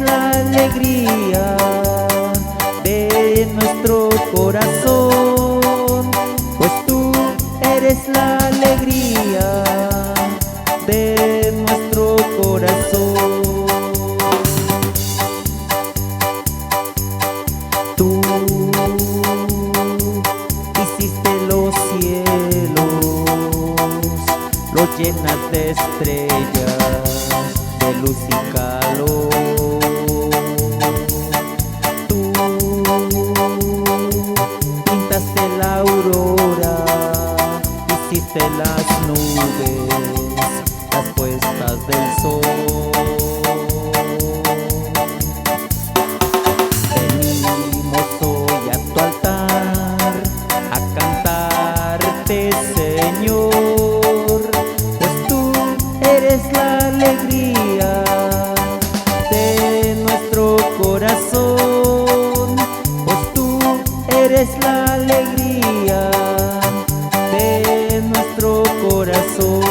la alegría de nuestro corazón, pues tú eres la alegría de nuestro corazón. Tú hiciste los cielos, los llenas de estrellas, de luz y calor. Tú pintaste la aurora, hiciste las nubes, las puestas del sol. Venimos hoy a tu altar a cantarte, Señor, pues tú eres la alegría de nuestro corazón, pues tú eres la alegría de nuestro corazón.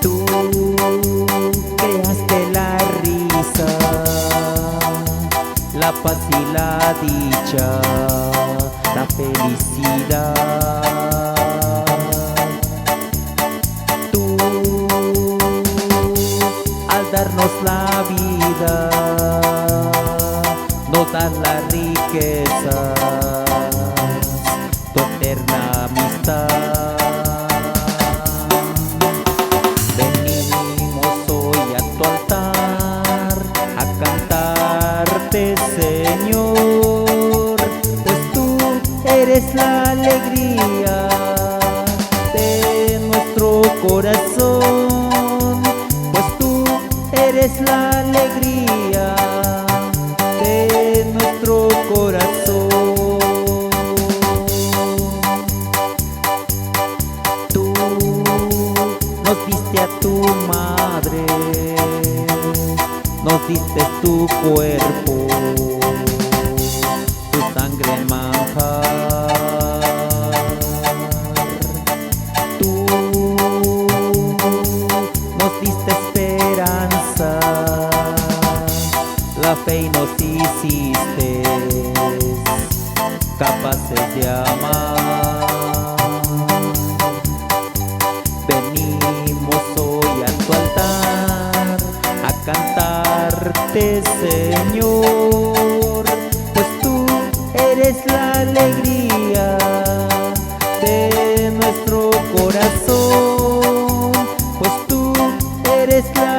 Tú creaste la risa, la paz y la dicha, la felicidad. Tú, al darnos la vida, nos das la riqueza, tu eterna amistad. Venimos hoy a tu altar a cantarte, Señor, pues tú eres la alegría de nuestro corazón, pues tú eres la alegría de nuestro corazón. Tú nos diste a tu madre, nos diste tu cuerpo, tu sangre en manjar. Tú nos diste esperanza, la fe y nos hiciste capaces de amar. Venimos hoy a tu altar a cantarte, Señor, pues tú eres la alegría de nuestro corazón, pues tú eres la